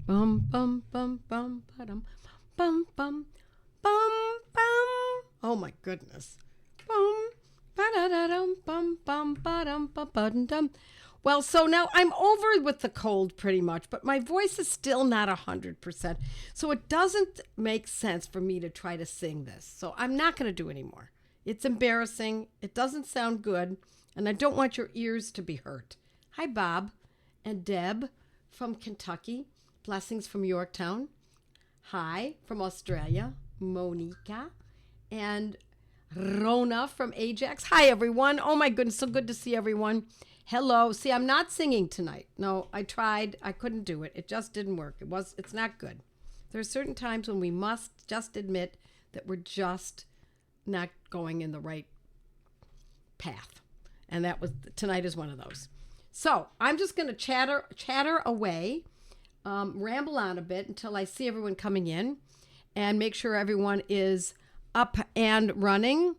Bum, bum, bum, bum, ba-dum, bum, bum, bum, bum. Oh my goodness. Bum, ba-da-da-dum, bum, bum, ba-dum, ba-ba-dum. Well, so now I'm over with the cold pretty much, but my voice is still not 100%. So it doesn't make sense for me to try to sing this. So I'm not going to do anymore. It's embarrassing. It doesn't sound good. And I don't want your ears to be hurt. Hi, Bob and Deb from Kentucky. Blessings from Yorktown. Hi from Australia. Monica and Rona from Ajax. Hi, everyone. Oh, my goodness. So good to see everyone. Hello. See, I'm not singing tonight. No, I tried. I couldn't do it. It just didn't work. It's not good. There are certain times when we must just admit that we're just not going in the right path. And tonight is one of those. So I'm just going to chatter away, ramble on a bit until I see everyone coming in and make sure everyone is up and running.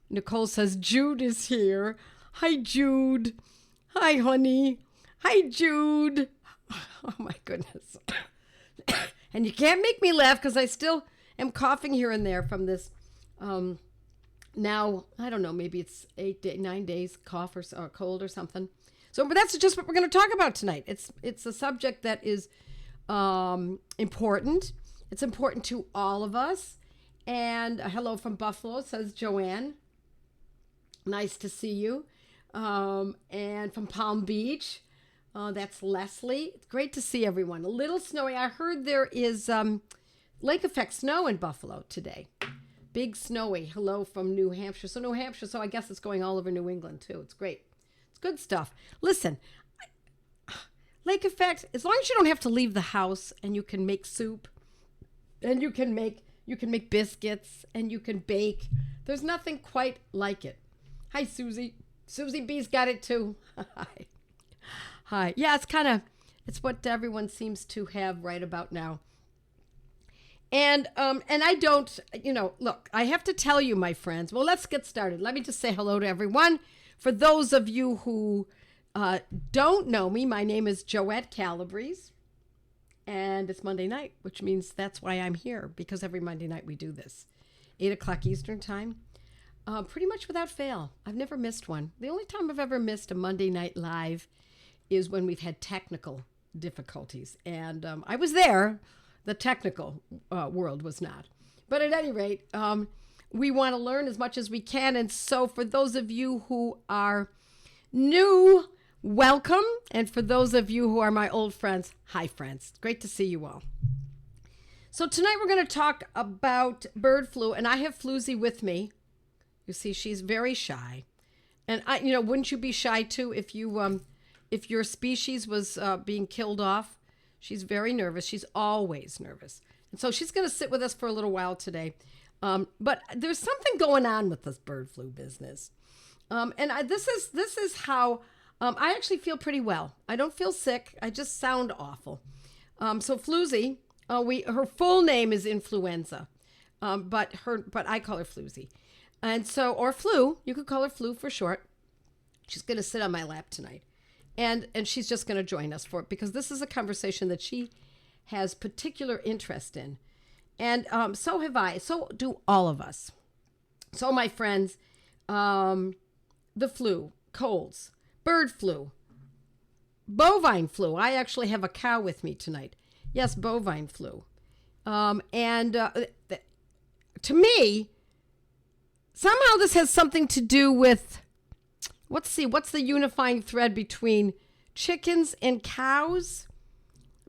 Nicole says, Jude is here. Hi, Jude. Hi, honey. Hi, Jude. Oh, my goodness. And you can't make me laugh because I still am coughing here and there from this, now, I don't know, maybe it's 9 days cough or cold or something. So, but that's just what we're going to talk about tonight. It's a subject that is important. It's important to all of us. And hello from Buffalo, says Joanne. Nice to see you. And from Palm Beach, that's Leslie. It's great to see everyone. A little snowy. I heard there is lake effect snow in Buffalo today. Big snowy. Hello from New Hampshire. So New Hampshire, so I guess it's going all over New England too. It's great. It's good stuff. Listen, lake effect, as long as you don't have to leave the house and you can make soup and you can make biscuits and you can bake, there's nothing quite like it. Hi, Susie. Susie B's got it too. Hi. Hi. Yeah, it's what everyone seems to have right about now. And I don't, look, I have to tell you, my friends, well, let's get started. Let me just say hello to everyone. For those of you who don't know me, my name is Joette Calabrese, and it's Monday night, which means that's why I'm here, because every Monday night we do this, 8 o'clock Eastern time, pretty much without fail. I've never missed one. The only time I've ever missed a Monday night live is when we've had technical difficulties, and I was there. The technical world was not. But at any rate, we want to learn as much as we can. And so for those of you who are new, welcome. And for those of you who are my old friends, hi, friends. Great to see you all. So tonight we're going to talk about bird flu. And I have Floozy with me. You see, she's very shy. And, wouldn't you be shy, too, if your species was being killed off? She's very nervous. She's always nervous. And so she's going to sit with us for a little while today. But there's something going on with this bird flu business. This is how I actually feel pretty well. I don't feel sick. I just sound awful. So Floozy, her full name is Influenza, but I call her Floozy. And so, or Flu, you could call her Flu for short. She's going to sit on my lap tonight. And she's just going to join us for it because this is a conversation that she has particular interest in. And so have I. So do all of us. So, my friends, the flu, colds, bird flu, bovine flu. I actually have a cow with me tonight. Yes, bovine flu. To me, somehow this has something to do with... Let's see, what's the unifying thread between chickens and cows?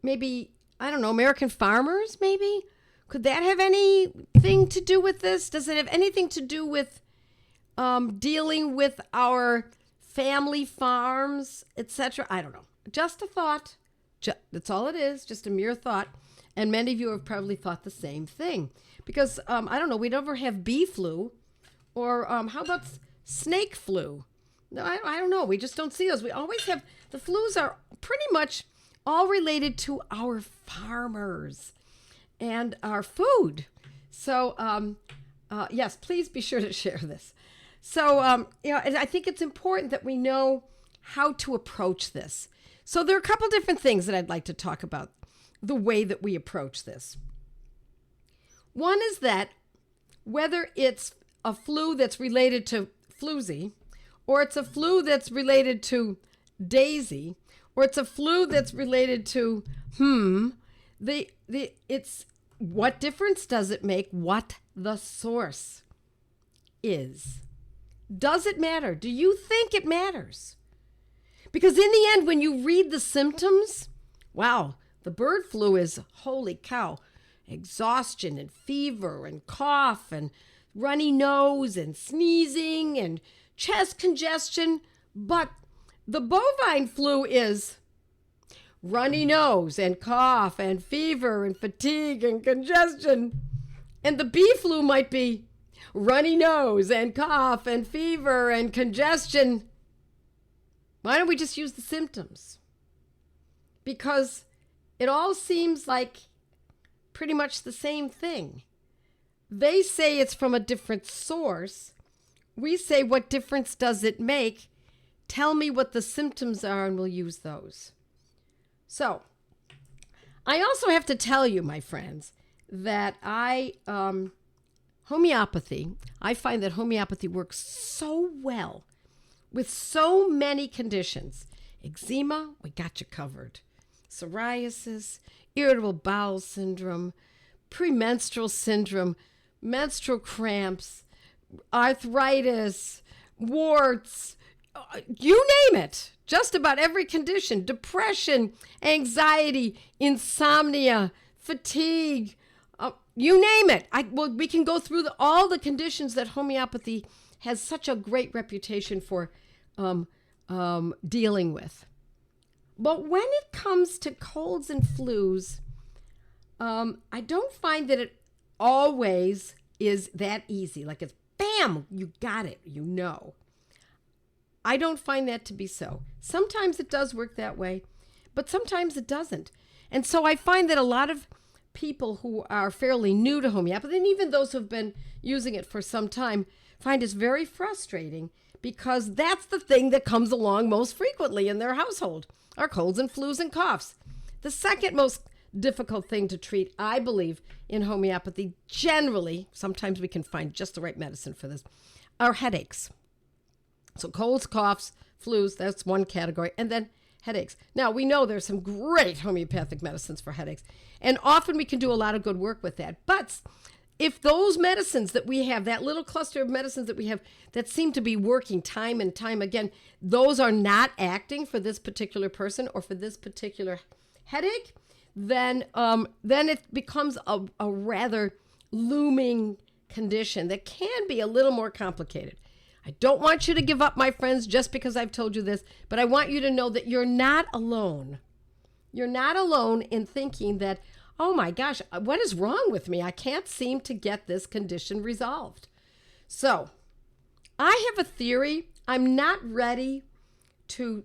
Maybe, I don't know, American farmers, maybe? Could that have anything to do with this? Does it have anything to do with dealing with our family farms, etc.? I don't know. Just a thought. That's all it is, just a mere thought. And many of you have probably thought the same thing. Because, I don't know, we never have bee flu. Or how about snake flu? No, I don't know. We just don't see those. We always have, the flus are pretty much all related to our farmers and our food. So, yes, please be sure to share this. So, and I think it's important that we know how to approach this. So there are a couple different things that I'd like to talk about. the way that we approach this. One is that whether it's a flu that's related to Floozy, or it's a flu that's related to Daisy, or it's a flu that's related to it's what difference does it make what the source is? Does it matter? Do you think it matters? Because in the end, when you read the symptoms, wow, the bird flu is, holy cow, exhaustion and fever and cough and runny nose and sneezing and chest congestion. But the bovine flu is runny nose and cough and fever and fatigue and congestion. And the bee flu might be runny nose and cough and fever and congestion. Why don't we just use the symptoms? Because it all seems like pretty much the same thing. They say it's from a different source. We say, what difference does it make? Tell me what the symptoms are and we'll use those. So, I also have to tell you, my friends, that homeopathy, I find that homeopathy works so well with so many conditions. Eczema, we got you covered. Psoriasis, irritable bowel syndrome, premenstrual syndrome, menstrual cramps, arthritis, warts, you name it. Just about every condition, depression, anxiety, insomnia, fatigue, you name it. We can go through all the conditions that homeopathy has such a great reputation for dealing with. But when it comes to colds and flus, I don't find that it always is that easy. Like it's bam, you got it, you know. I don't find that to be so. Sometimes it does work that way, but sometimes it doesn't. And so I find that a lot of people who are fairly new to homeopathy, and even those who have been using it for some time, find it very frustrating because that's the thing that comes along most frequently in their household, are colds and flus and coughs. The second most difficult thing to treat, I believe, in homeopathy, generally, sometimes we can find just the right medicine for this, are headaches. So colds, coughs, flus, that's one category. And then headaches. Now, we know there's some great homeopathic medicines for headaches. And often we can do a lot of good work with that. But if those medicines that we have, that little cluster of medicines that we have that seem to be working time and time again, those are not acting for this particular person or for this particular headache, then it becomes a rather looming condition that can be a little more complicated. I don't want you to give up, my friends, just because I've told you this, but I want you to know that you're not alone. You're not alone in thinking that, oh my gosh, what is wrong with me? I can't seem to get this condition resolved. So, I have a theory. I'm not ready to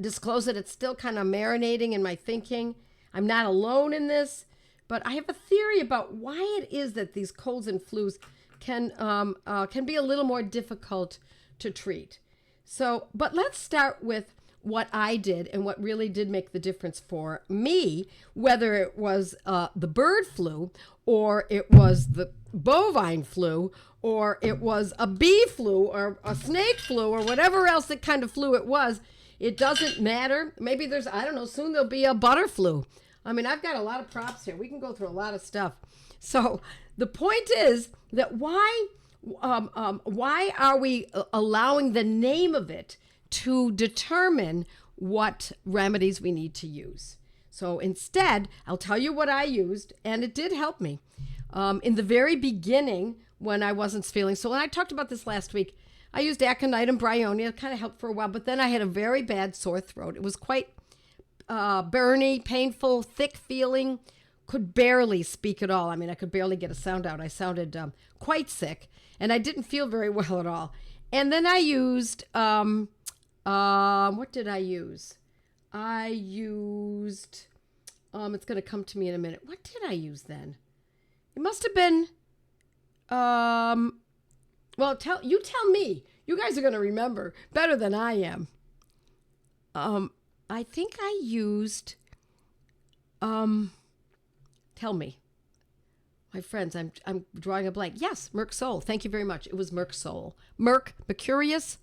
disclose it. It's still kind of marinating in my thinking. I'm not alone in this, but I have a theory about why it is that these colds and flus can be a little more difficult to treat. So, but let's start with what I did and what really did make the difference for me, whether it was the bird flu or it was the bovine flu or it was a bee flu or a snake flu or whatever else that kind of flu it was. It doesn't matter. Maybe there's, I don't know, soon there'll be a butter flu. I mean, I've got a lot of props here. We can go through a lot of stuff. So the point is that why are we allowing the name of it to determine what remedies we need to use? So instead, I'll tell you what I used, and it did help me. In the very beginning, when I wasn't feeling so, and I talked about this last week, I used aconite and bryonia. It kind of helped for a while, but then I had a very bad sore throat. It was quite burny, painful, thick feeling. Could barely speak at all. I mean, I could barely get a sound out. I sounded quite sick, and I didn't feel very well at all. And then I used, what did I use? I used, it's going to come to me in a minute. What did I use then? It must have been, well, tell me. You guys are going to remember better than I am. I think I used Tell me. My friends, I'm drawing a blank. Yes, Merc Sol. Thank you very much. It was Merc Sol. Mercurius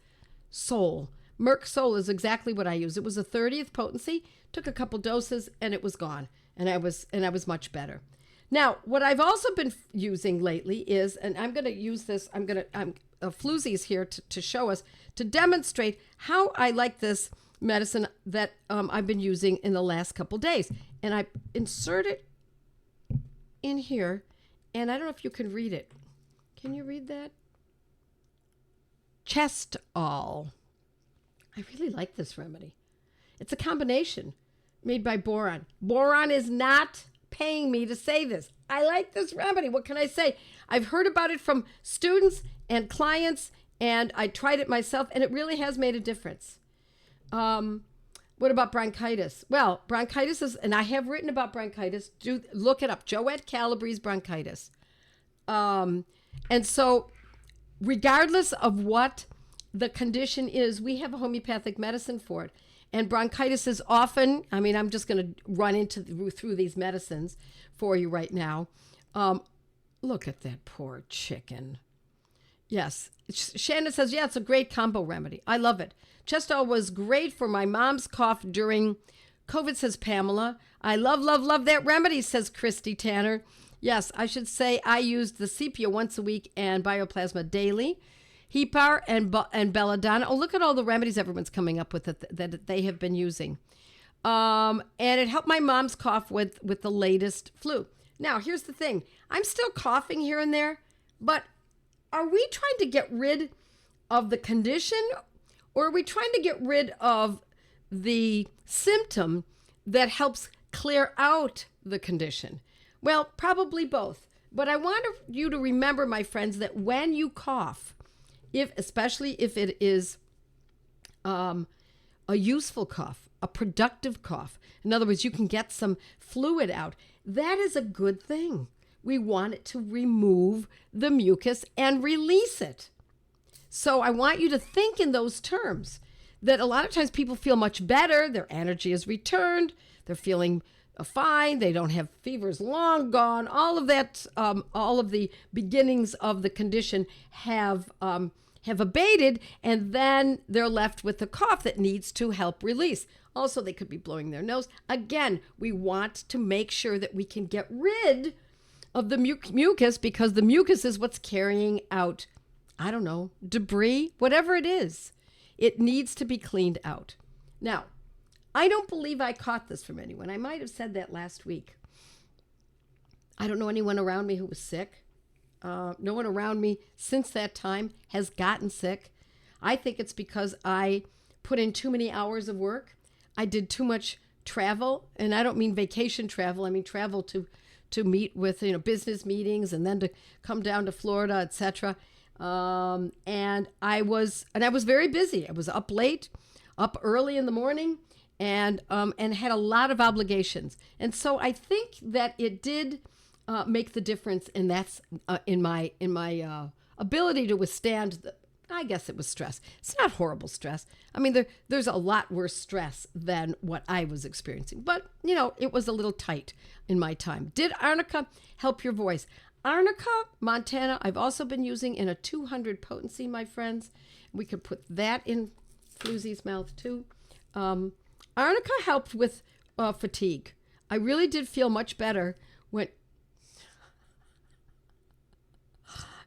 Sol. Merc Sol is exactly what I use. It was a 30th potency. Took a couple doses and it was gone. And I was much better. Now, what I've also been using lately is, and I'm going to use this, I'm Floozy's here to show us, to demonstrate how I like this medicine that I've been using in the last couple days. And I insert it in here, and I don't know if you can read it. Can you read that? Chestol. I really like this remedy. It's a combination made by Boron. Boron is not paying me to say this. I like this remedy. What can I say? I've heard about it from students and clients, and I tried it myself, and it really has made a difference. What about bronchitis? Well, bronchitis is, and I have written about bronchitis. Look it up. Joette Calabrese-bronchitis. And so, regardless of what the condition is, we have a homeopathic medicine for it. And bronchitis is often, I'm just going to run through these medicines for you right now. Look at that poor chicken. Yes. Shannon says, yeah, it's a great combo remedy. I love it. Chestol was great for my mom's cough during COVID, says Pamela. I love that remedy, says Christy Tanner. Yes, I should say I used the sepia once a week and bioplasma daily. Hepar and belladonna. Oh, look at all the remedies everyone's coming up with that they have been using. And it helped my mom's cough with the latest flu. Now, here's the thing. I'm still coughing here and there, but are we trying to get rid of the condition, or are we trying to get rid of the symptom that helps clear out the condition? Well, probably both. But I want you to remember, my friends, that when you cough, especially if it is a useful cough, a productive cough, in other words, you can get some fluid out, that is a good thing. We want it to remove the mucus and release it. So I want you to think in those terms, that a lot of times people feel much better, their energy is returned, they're feeling fine, they don't have fevers long gone, all of that, all of the beginnings of the condition have abated, and then they're left with the cough that needs to help release. Also, they could be blowing their nose. Again, we want to make sure that we can get rid of the mucus, because the mucus is what's carrying out, I don't know, debris, whatever it is. It needs to be cleaned out. Now, I don't believe I caught this from anyone. I might have said that last week. I don't know anyone around me who was sick. No one around me since that time has gotten sick. I think it's because I put in too many hours of work. I did too much travel, and I don't mean vacation travel. I mean travel to meet with business meetings, and then to come down to Florida, etc. And I was very busy. I was up late, up early in the morning, and had a lot of obligations. And so I think that it did make the difference, and that's in my ability to withstand I guess it was stress. It's not horrible stress. I mean, there's a lot worse stress than what I was experiencing. But, it was a little tight in my time. Did arnica help your voice? Arnica montana, I've also been using in a 200 potency, my friends. We could put that in Floozy's mouth too. Arnica helped with fatigue. I really did feel much better when...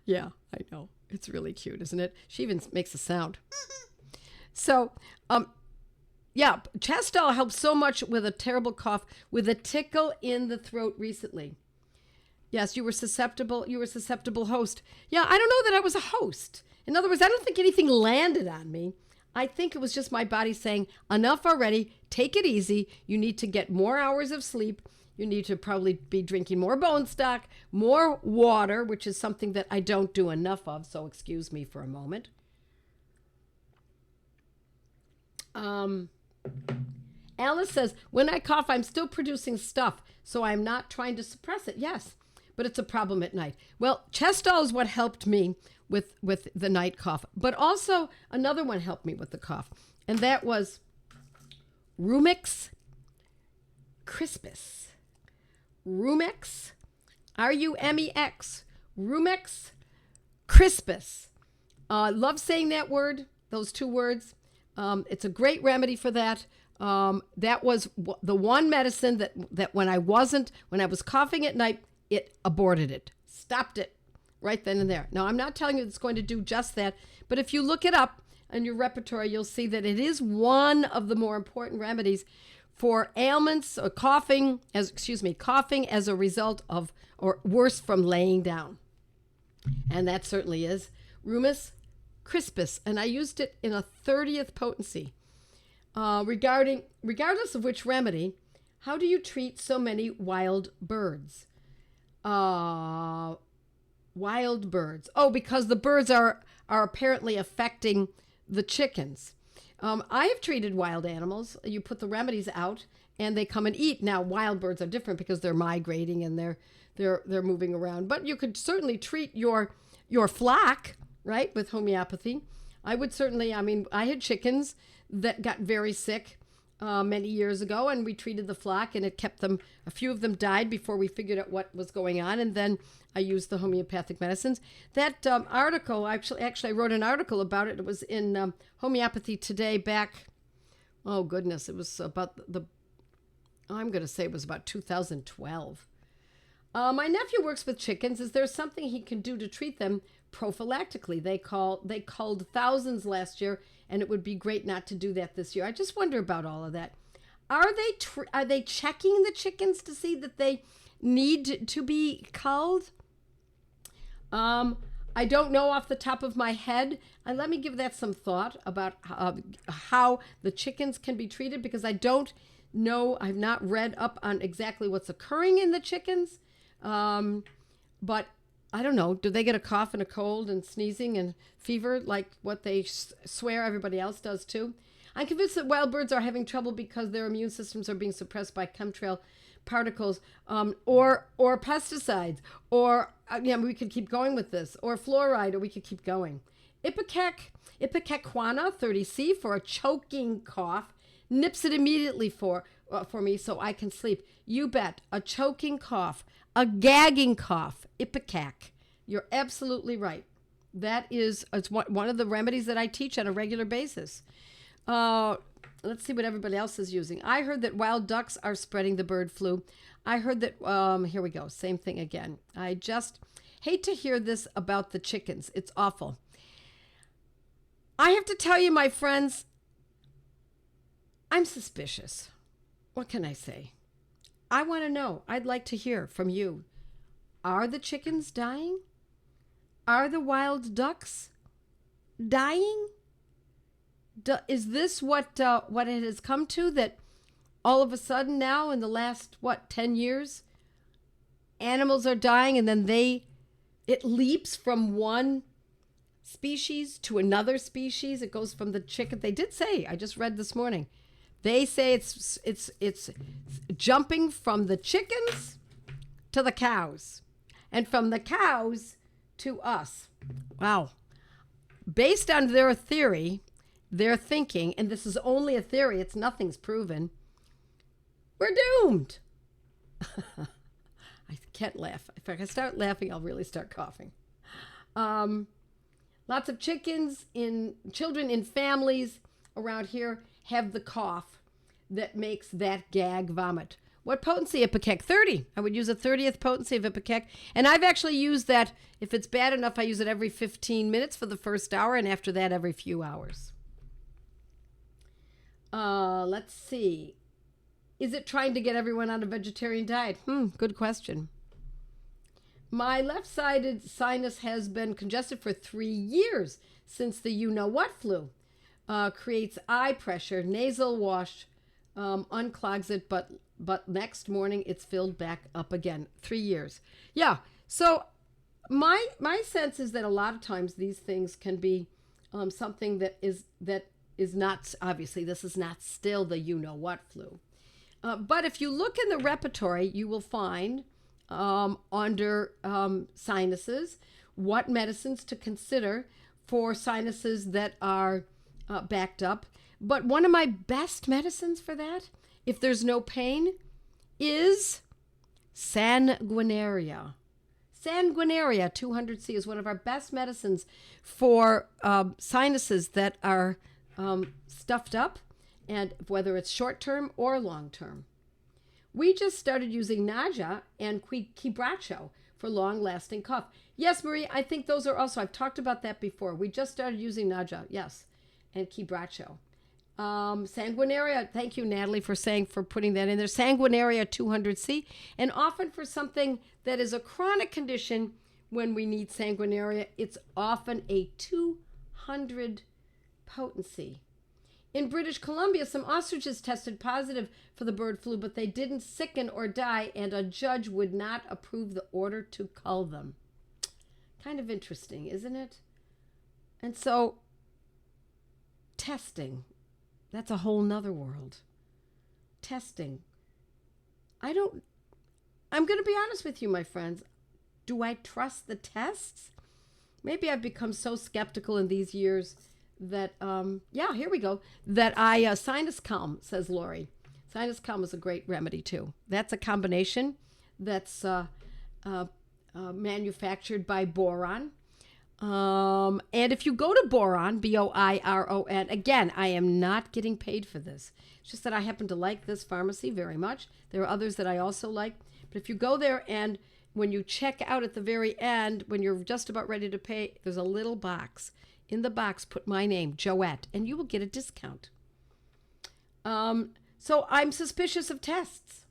Yeah, I know. It's really cute, isn't it? She even makes a sound. So, yeah, Chestol helped so much with a terrible cough, with a tickle in the throat recently. Yes, you were susceptible host. Yeah, I don't know that I was a host. In other words, I don't think anything landed on me. I think it was just my body saying, enough already, take it easy. You need to get more hours of sleep. You need to probably be drinking more bone stock, more water, which is something that I don't do enough of, so excuse me for a moment. Alice says, when I cough, I'm still producing stuff, so I'm not trying to suppress it. Yes, but it's a problem at night. Well, Chestol is what helped me with the night cough, but also another one helped me with the cough, and that was Rumix crispus. Rumex, Rumex, Rumex crispus. Love saying that word, those two words. It's a great remedy for that. That was the one medicine that when I was coughing at night, it aborted it, stopped it right then and there. Now, I'm not telling you it's going to do just that, but if you look it up in your repertoire, you'll see that it is one of the more important remedies for ailments or coughing as a result of, or worse, from laying down. And that certainly is Rumex crispus. And I used it in a 30th potency. Regardless of which remedy, how do you treat so many wild birds? Wild birds. Oh, because the birds are apparently affecting the chickens. I have treated wild animals. You put the remedies out and they come and eat. Now, wild birds are different because they're migrating and they're moving around. But you could certainly treat your flock, right, with homeopathy. I would certainly, I had chickens that got very sick many years ago, and we treated the flock, and it kept them, a few of them died before we figured out what was going on, and then I used the homeopathic medicines. That article, actually I wrote an article about it. It was in Homeopathy Today back, oh goodness, it was about I'm going to say it was about 2012. My nephew works with chickens. Is there something he can do to treat them prophylactically? They culled thousands last year, and it would be great not to do that this year. I just wonder about all of that. Are they checking the chickens to see that they need to be culled? I don't know off the top of my head. And let me give that some thought about how the chickens can be treated, because I don't know. I've not read up on exactly what's occurring in the chickens. But I don't know. Do they get a cough and a cold and sneezing and fever like what they swear everybody else does too? I'm convinced that wild birds are having trouble because their immune systems are being suppressed by chemtrail particles, or pesticides, or we could keep going with this, or fluoride, or we could keep going. Ipecacuanha 30C for a choking cough. Nips it immediately for me so I can sleep. You bet. A choking cough, a gagging cough, Ipecac. You're absolutely right. It's one of the remedies that I teach on a regular basis. Let's see what everybody else is using. I heard that wild ducks are spreading the bird flu. I heard that, here we go, same thing again. I just hate to hear this about the chickens. It's awful. I have to tell you, my friends, I'm suspicious. What can I say? I want to know. I'd like to hear from you. Are the chickens dying? Are the wild ducks dying? Is this what it has come to, that all of a sudden now in the last, 10 years, animals are dying, and then it leaps from one species to another species? It goes from the chicken. They did say, I just read this morning, they say it's jumping from the chickens to the cows, and from the cows to us. Wow. Based on their theory, their thinking, and this is only a theory, nothing's proven, we're doomed. I can't laugh. If I start laughing, I'll really start coughing. Lots of children in families around here have the cough that makes that gag vomit. What potency? Ipecac 30. I would use a 30th potency of Ipecac. And I've actually used that. If it's bad enough, I use it every 15 minutes for the first hour, and after that, every few hours. Let's see. Is it trying to get everyone on a vegetarian diet? Good question. My left-sided sinus has been congested for 3 years since the you-know-what flu. Creates eye pressure, nasal wash, unclogs it, but next morning it's filled back up again. 3 years. Yeah. So my sense is that a lot of times these things can be something that is not, obviously this is not still the you-know-what flu. But if you look in the repertory, you will find under sinuses what medicines to consider for sinuses that are backed up. But one of my best medicines for that, if there's no pain, is sanguinaria. Sanguinaria 200C is one of our best medicines for sinuses that are stuffed up, and whether it's short-term or long-term. We just started using Naja and Quebracho for long-lasting cough. Yes, Marie, I think those are also, I've talked about that before. We just started using Naja, yes, and Quebracho. Sanguinaria, thank you, Natalie, for putting that in there. Sanguinaria 200C, and often for something that is a chronic condition, when we need sanguinaria, it's often a 200 potency. In British Columbia, some ostriches tested positive for the bird flu, but they didn't sicken or die, and a judge would not approve the order to cull them. Kind of interesting, isn't it? And so, testing, that's a whole nother world. Testing. I'm going to be honest with you, my friends. Do I trust the tests? Maybe I've become so skeptical in these years that, here we go, that Sinus Calm, says Lori. Sinus Calm is a great remedy, too. That's a combination that's manufactured by Boron. And if you go to Boron, Boiron, again, I am not getting paid for this. It's just that I happen to like this pharmacy very much. There are others that I also like. But if you go there and when you check out at the very end, when you're just about ready to pay, there's a little box. In the box, put my name, Joette, and you will get a discount. So I'm suspicious of tests,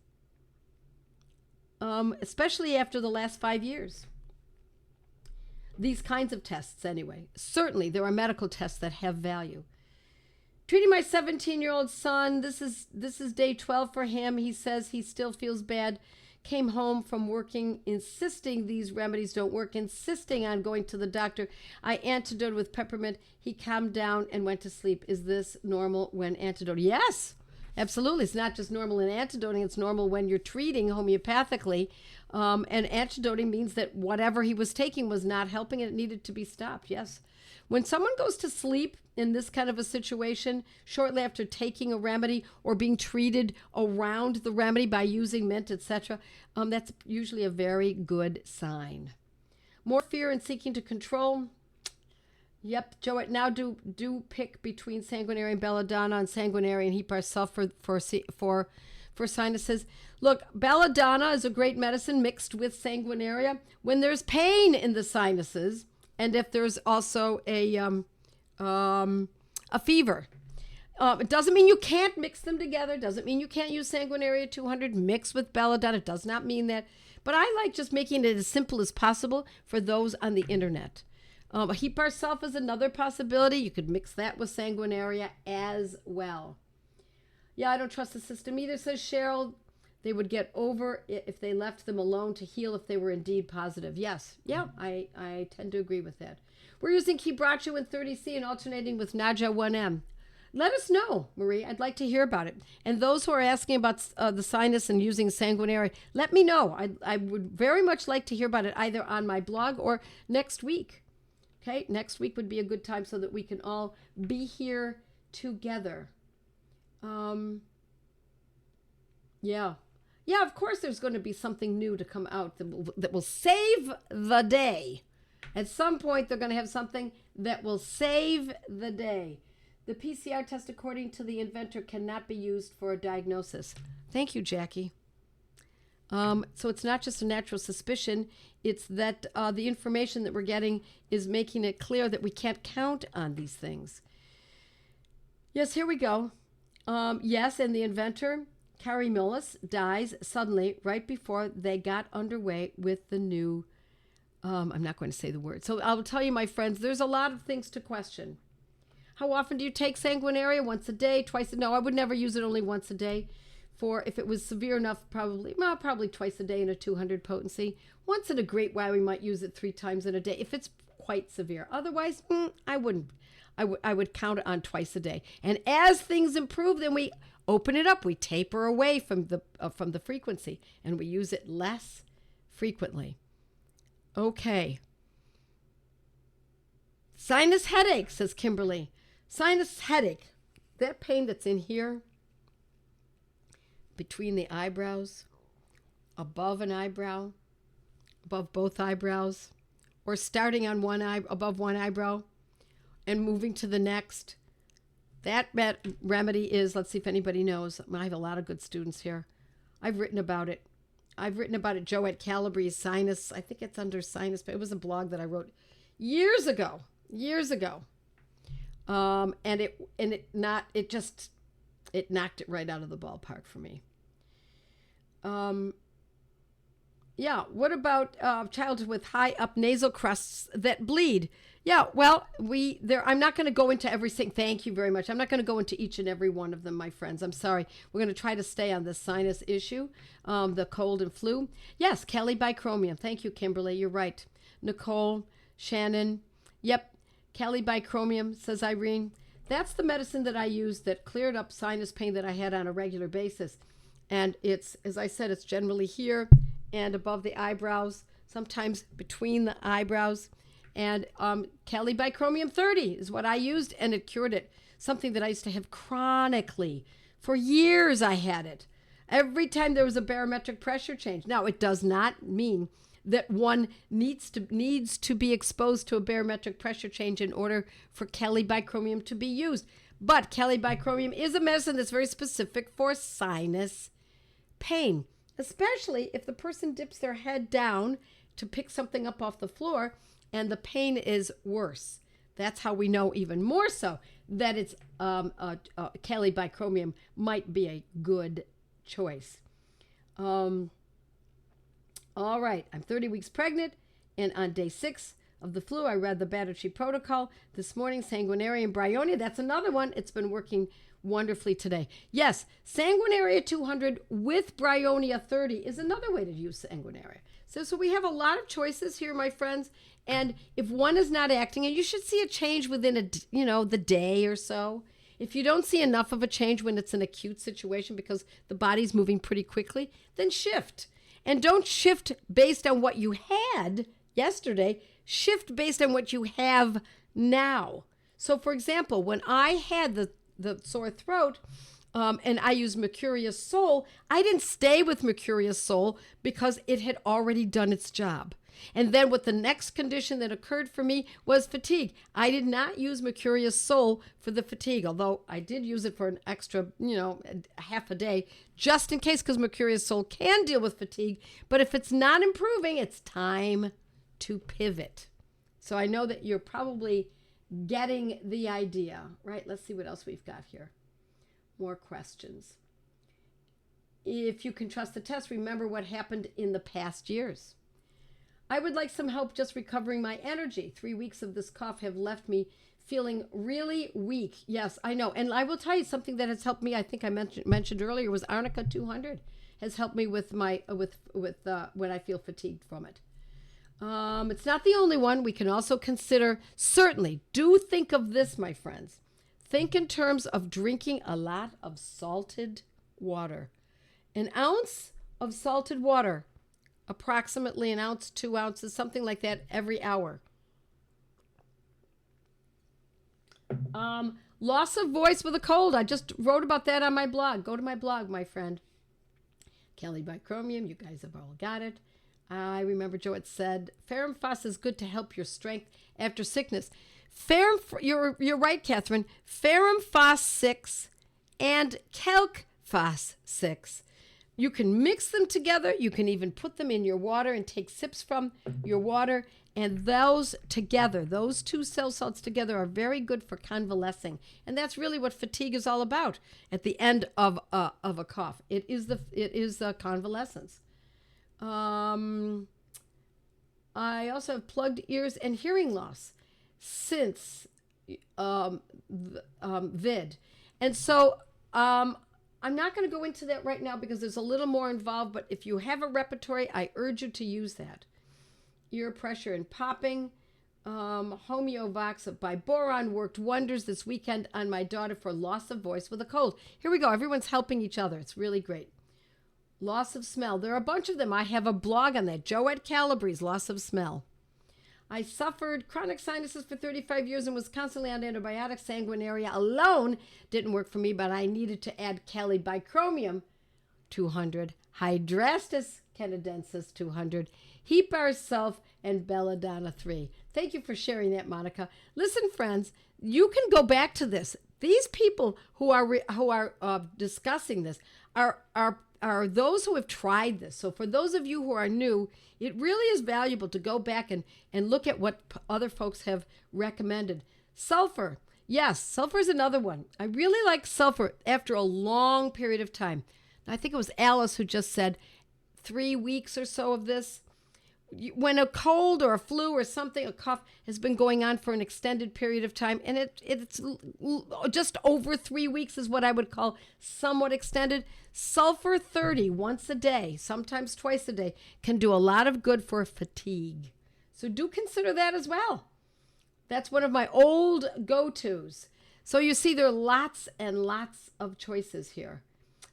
especially after the last 5 years. These kinds of tests, anyway. Certainly, there are medical tests that have value. Treating my 17-year-old son, this is day 12 for him. He says he still feels bad. Came home from working, insisting these remedies don't work, insisting on going to the doctor. I antidoted with peppermint. He calmed down and went to sleep. Is this normal when antidoting? Yes, absolutely. It's not just normal in antidoting. It's normal when you're treating homeopathically. And antidoting means that whatever he was taking was not helping and it needed to be stopped. Yes. When someone goes to sleep in this kind of a situation, shortly after taking a remedy or being treated around the remedy by using mint, etc., that's usually a very good sign. More fear and seeking to control. Yep, Joette, now do pick between sanguinary and belladonna and sanguinary and heap ourselves for sinuses. Look, belladonna is a great medicine mixed with sanguinaria when there's pain in the sinuses and if there's also a fever. It doesn't mean you can't mix them together. Doesn't mean you can't use sanguinaria 200 mixed with belladonna. It does not mean that. But I like just making it as simple as possible for those on the internet. Heap ourself is another possibility. You could mix that with sanguinaria as well. Yeah, I don't trust the system either, says Cheryl. They would get over it if they left them alone to heal if they were indeed positive. Yes, yeah, I tend to agree with that. We're using Quebracho in 30C and alternating with Naja 1M. Let us know, Marie. I'd like to hear about it. And those who are asking about the sinus and using sanguinary, let me know. I would very much like to hear about it either on my blog or next week. Okay, next week would be a good time so that we can all be here together. Yeah, of course there's going to be something new to come out that will save the day. At some point, they're going to have something that will save the day. The PCR test, according to the inventor, cannot be used for a diagnosis. Thank you, Jackie. So it's not just a natural suspicion. It's that the information that we're getting is making it clear that we can't count on these things. Yes, here we go. Yes, and the inventor, Carrie Millis, dies suddenly right before they got underway with the new, I'm not going to say the word. So I'll tell you, my friends, there's a lot of things to question. How often do you take sanguinaria? Once a day, twice a day? No, I would never use it only once a day. For if it was severe enough, probably twice a day in a 200 potency. Once in a great while, we might use it 3 times in a day if it's quite severe. Otherwise, I wouldn't. I would count it on twice a day. And as things improve, then we open it up. We taper away from the frequency, and we use it less frequently. Okay. Sinus headache, says Kimberly. Sinus headache. That pain that's in here, between the eyebrows. above an eyebrow, above both eyebrows, or starting on one eye, above one eyebrow and moving to the next. That remedy is, let's see if anybody knows. I have a lot of good students here. I've written about it. Joette Calabrese sinus. I think it's under sinus, but it was a blog that I wrote years ago. And it knocked it right out of the ballpark for me. Yeah. What about childhood with high up nasal crusts that bleed? Yeah. Well, I'm not going to go into everything. Thank you very much. I'm not going to go into each and every one of them, my friends. I'm sorry. We're going to try to stay on this sinus issue, the cold and flu. Yes, Kelly bicromium. Thank you, Kimberly. You're right. Nicole, Shannon. Yep. Kelly bicromium, says Irene. That's the medicine that I used that cleared up sinus pain that I had on a regular basis. And it's, as I said, it's generally here and above the eyebrows, sometimes between the eyebrows. And Kelly bicromium 30 is what I used, and it cured it. Something that I used to have chronically. For years I had it. Every time there was a barometric pressure change. Now, it does not mean that one needs to be exposed to a barometric pressure change in order for Kelly bicromium to be used. But Kelly bicromium is a medicine that's very specific for sinus pain, especially if the person dips their head down to pick something up off the floor and the pain is worse. That's how we know even more so that it's Kelly bicromium might be a good choice. All right, I'm 30 weeks pregnant, and on day 6 of the flu, I read the Battery Protocol this morning, Sanguinaria and Bryonia. That's another one. It's been working wonderfully today. Yes, Sanguinaria 200 with Bryonia 30 is another way to use Sanguinaria. So we have a lot of choices here, my friends. And if one is not acting, and you should see a change within the day or so. If you don't see enough of a change when it's an acute situation because the body's moving pretty quickly, then shift. And don't shift based on what you had yesterday. Shift based on what you have now. So, for example, when I had the sore throat and I used Mercurius Sol, I didn't stay with Mercurius Sol because it had already done its job. And then what the next condition that occurred for me was fatigue. I did not use Mercurius Sol for the fatigue, although I did use it for an extra, half a day, just in case, because Mercurius Sol can deal with fatigue. But if it's not improving, it's time to pivot. So I know that you're probably getting the idea, right? Let's see what else we've got here. More questions. If you can trust the test, remember what happened in the past years. I would like some help just recovering my energy. 3 weeks of this cough have left me feeling really weak. Yes, I know. And I will tell you something that has helped me, I think I mentioned earlier, was Arnica 200 has helped me with my when I feel fatigued from it. It's not the only one. We can also consider, certainly, do think of this, my friends. Think in terms of drinking a lot of salted water. An ounce of salted water, approximately an ounce, 2 ounces, something like that every hour. Loss of voice with a cold. I just wrote about that on my blog. Go to my blog, my friend. Kelly bicromium, you guys have all got it. I remember Joette said, Ferrum Phos is good to help your strength after sickness. You're right, Catherine. Ferrum Phos 6 and Calc Phos 6. You can mix them together. You can even put them in your water and take sips from your water. And those together, those two cell salts together are very good for convalescing. And that's really what fatigue is all about at the end of a cough. It is convalescence. I also have plugged ears and hearing loss since vid. And so I'm not going to go into that right now because there's a little more involved, but if you have a repertory, I urge you to use that. Ear pressure and popping. Homeopathic by boron worked wonders this weekend on my daughter for loss of voice with a cold. Here we go. Everyone's helping each other. It's really great. Loss of smell. There are a bunch of them. I have a blog on that. Joette Calabrese, loss of smell. I suffered chronic sinuses for 35 years and was constantly on antibiotics. Sanguinaria alone didn't work for me, but I needed to add Kelly bicromium 200 Hydrastis canadensis 200, heap ourself, and belladonna 3. Thank you for sharing that, Monica. Listen, friends, you can go back to this. These people who are discussing this are those who have tried this. So for those of you who are new, it really is valuable to go back and look at what other folks have recommended. Sulfur. Yes, sulfur is another one. I really like sulfur after a long period of time. I think it was Alice who just said 3 weeks or so of this. When a cold or a flu or something, a cough has been going on for an extended period of time, and it's just over 3 weeks is what I would call somewhat extended. Sulfur 30 once a day, sometimes twice a day, can do a lot of good for fatigue. So do consider that as well. That's one of my old go-tos. So you see there are lots and lots of choices here.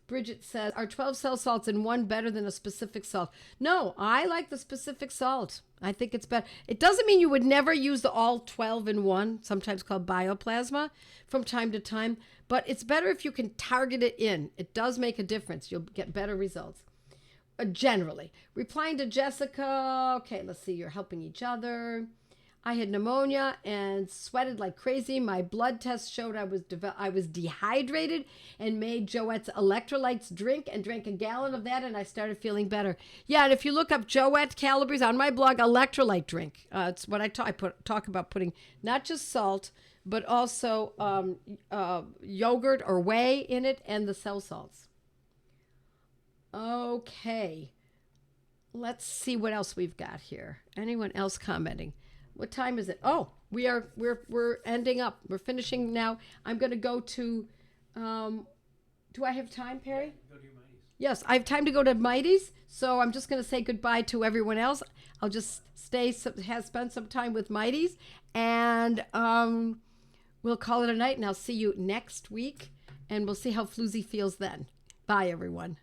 Bridget says, are 12 cell salts in one better than a specific salt? No, I like the specific salt. I think it's better. It doesn't mean you would never use the all 12 in one, sometimes called bioplasma, from time to time, but it's better if you can target it in. It does make a difference. You'll get better results. Generally. Replying to Jessica, okay, let's see, you're helping each other. I had pneumonia and sweated like crazy. My blood test showed I was dehydrated and made Joette's electrolytes drink and drank a gallon of that, and I started feeling better. Yeah, and if you look up Joette Calabrese on my blog, electrolyte drink. It's what I talk about putting not just salt, but also yogurt or whey in it and the cell salts. Okay. Let's see what else we've got here. Anyone else commenting? What time is it? Oh, we're ending up. We're finishing now. I'm going to go to, do I have time, Perry? Go to your Mighties. Yes, I have time to go to Mighties. So I'm just going to say goodbye to everyone else. I'll just spend some time with Mighties, and we'll call it a night, and I'll see you next week, and we'll see how Floozy feels then. Bye, everyone.